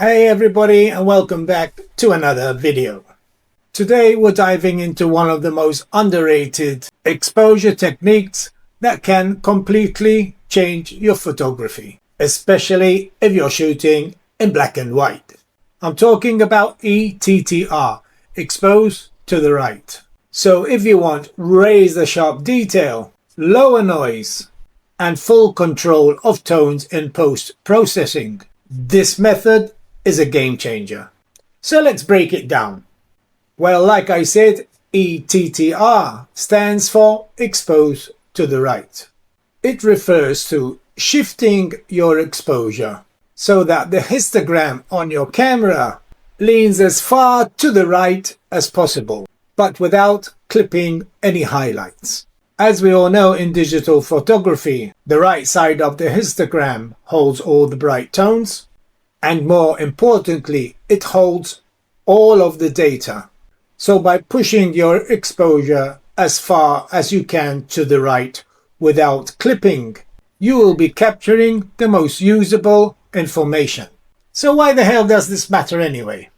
Hey everybody, and welcome back to another video. Today we're diving into one of the most underrated exposure techniques that can completely change your photography, especially if you're shooting in black and white. I'm talking about ETR, expose to the right. So if you want razor sharp detail, lower noise, and full control of tones in post-processing, this method is a game changer. So let's break it down. Well, like I said, ETR stands for expose to the right. It refers to shifting your exposure so that the histogram on your camera leans as far to the right as possible, but without clipping any highlights. As we all know, in digital photography, the right side of the histogram holds all the bright tones, and more importantly, it holds all of the data. So by pushing your exposure as far as you can to the right without clipping, you will be capturing the most usable information. So why the hell does this matter anyway?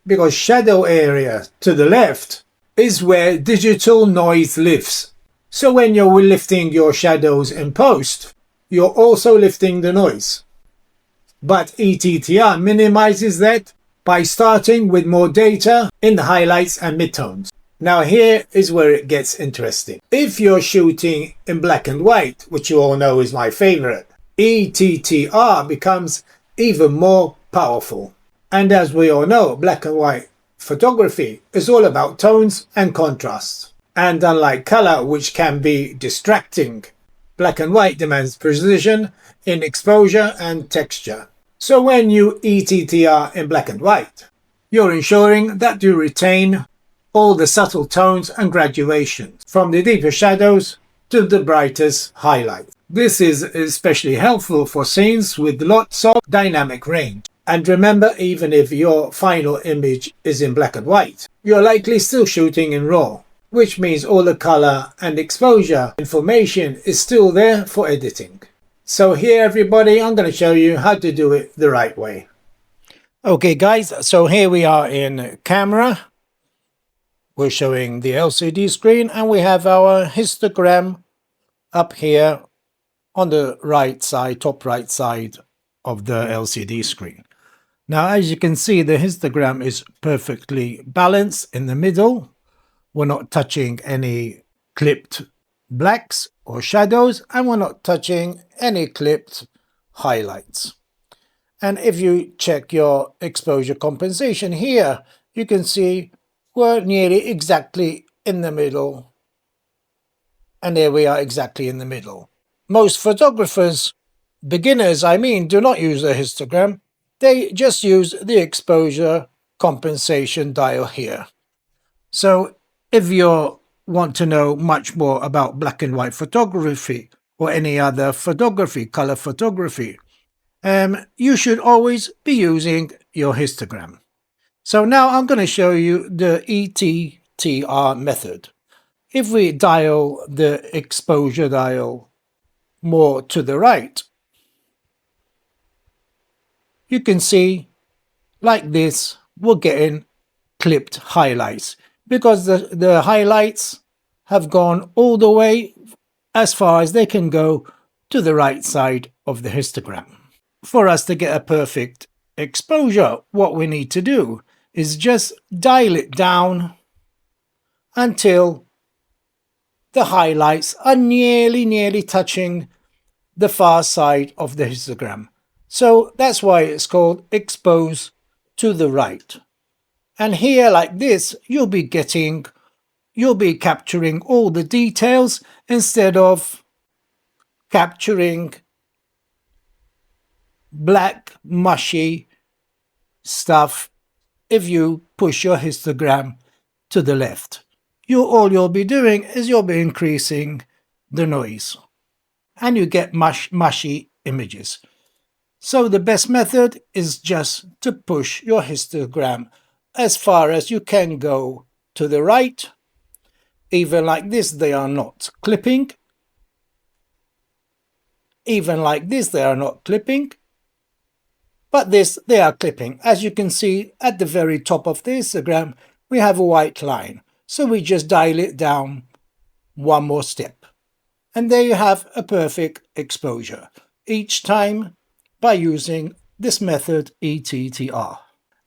Because shadow area to the left is where digital noise lives. So when you're lifting your shadows in post, you're also lifting the noise. But ETR minimizes that by starting with more data in the highlights and midtones. Now here is where it gets interesting. If you're shooting in black and white, which you all know is my favorite, ETR becomes even more powerful. And as we all know, black and white photography is all about tones and contrasts. And unlike color, which can be distracting, black and white demands precision in exposure and texture. So when you ETR in black and white, you're ensuring that you retain all the subtle tones and graduations, from the deeper shadows to the brightest highlights. This is especially helpful for scenes with lots of dynamic range. And remember, even if your final image is in black and white, you're likely still shooting in RAW, which means all the color and exposure information is still there for editing. So here everybody, I'm going to show you how to do it the right way. Okay guys, so here we are in camera. We're showing the LCD screen and we have our histogram up here on the right side, top right side of the LCD screen. Now as you can see, the histogram is perfectly balanced in the middle. We're not touching any clipped blacks or shadows, and we're not touching any clipped highlights. And if you check your exposure compensation here, you can see we're nearly exactly in the middle. And there we are, exactly in the middle. Most photographers, beginners I mean, do not use a histogram. They just use the exposure compensation dial here. So if you want to know much more about black and white photography or any other photography, color photography, you should always be using your histogram. So now I'm going to show you the ETR method. If we dial the exposure dial more to the right, you can see like this, we're getting clipped highlights, because the highlights have gone all the way as far as they can go to the right side of the histogram. For us to get a perfect exposure, what we need to do is just dial it down until the highlights are nearly touching the far side of the histogram. So that's why it's called expose to the right. And here, like this, you'll be capturing all the details instead of capturing black, mushy stuff if you push your histogram to the left. All you'll be doing is you'll be increasing the noise, and you get mushy images. So the best method is just to push your histogram as far as you can go to the right. Even like this, they are not clipping. Even like this, they are not clipping. But they are clipping. As you can see at the very top of the histogram, we have a white line. So we just dial it down one more step. And there you have a perfect exposure, each time by using this method ETR.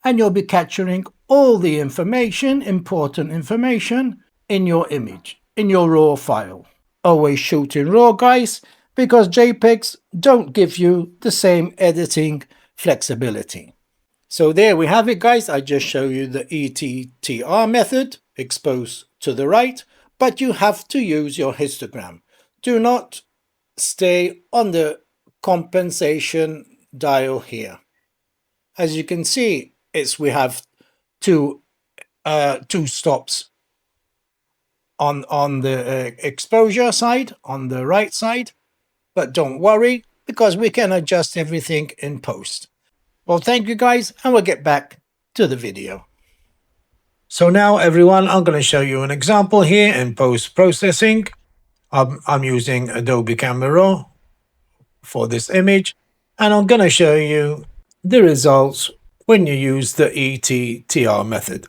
And you'll be capturing all the information, important information, in your image, in your raw file. Always shoot in RAW, guys, because JPEGs don't give you the same editing flexibility. So there we have it, guys. I just show you the ETR method, expose to the right, but you have to use your histogram. Do not stay on the compensation dial here. As you can see, we have two stops on the exposure side, on the right side, but don't worry, because we can adjust everything in post. Well, thank you guys, and we'll get back to the video. So now everyone, I'm going to show you an example here in post-processing. I'm using Adobe Camera Raw for this image, and I'm going to show you the results when you use the ETR method.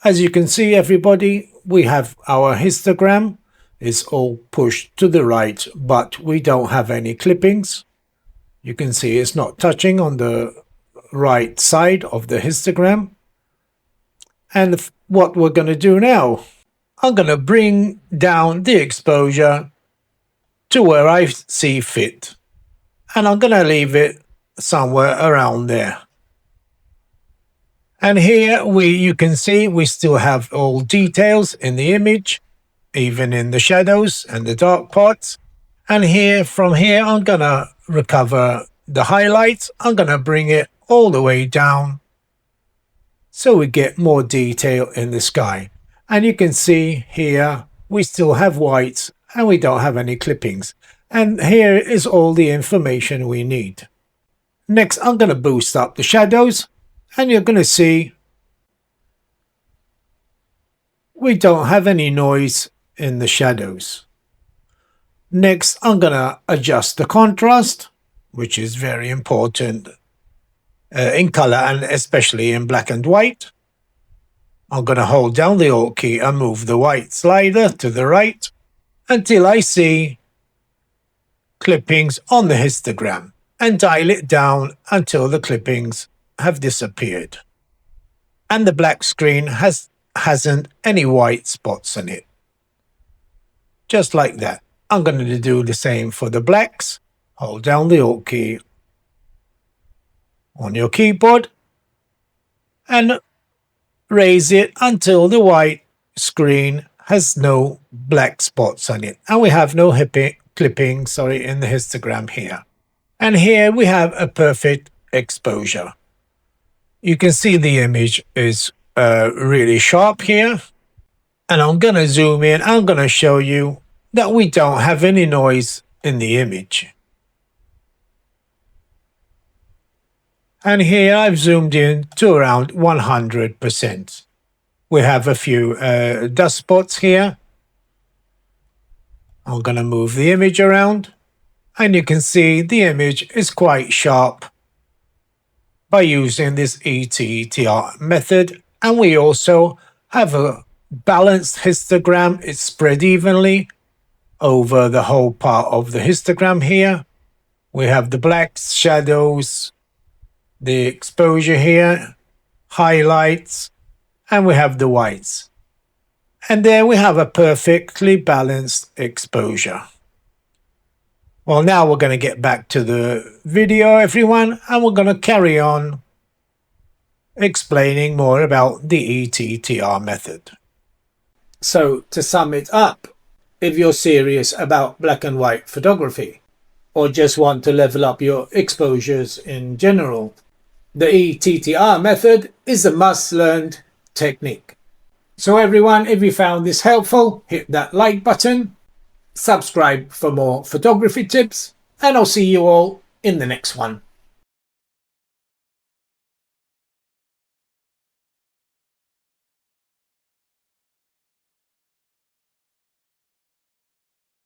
As you can see, everybody, we have our histogram is all pushed to the right, but we don't have any clippings. You can see it's not touching on the right side of the histogram. And what we're going to do now, I'm going to bring down the exposure to where I see fit. And I'm going to leave it somewhere around there. And here you can see we still have all details in the image, even in the shadows and the dark parts. And from here, I'm going to recover the highlights. I'm going to bring it all the way down so we get more detail in the sky. And you can see here, we still have whites and we don't have any clippings. And here is all the information we need. Next, I'm going to boost up the shadows. And you're going to see we don't have any noise in the shadows. Next, I'm going to adjust the contrast, which is very important in color and especially in black and white. I'm going to hold down the Alt key and move the white slider to the right until I see clippings on the histogram, and dial it down until the clippings have disappeared and the black screen hasn't any white spots on it. Just like that. I'm going to do the same for the blacks. Hold down the Alt key on your keyboard and raise it until the white screen has no black spots on it, and we have no clipping in the histogram here. And here we have a perfect exposure. You can see the image is really sharp here. And I'm going to zoom in. I'm going to show you that we don't have any noise in the image. And here I've zoomed in to around 100%. We have a few dust spots here. I'm going to move the image around. And you can see the image is quite sharp by using this ETR method. And we also have a balanced histogram. It's spread evenly over the whole part of the histogram here. We have the blacks, shadows, the exposure here, highlights, and we have the whites. And there we have a perfectly balanced exposure. Well, now we're going to get back to the video, everyone, and we're going to carry on explaining more about the ETR method. So, to sum it up, if you're serious about black and white photography, or just want to level up your exposures in general, the ETR method is a must-learned technique. So everyone, if you found this helpful, hit that like button. Subscribe for more photography tips, and I'll see you all in the next one.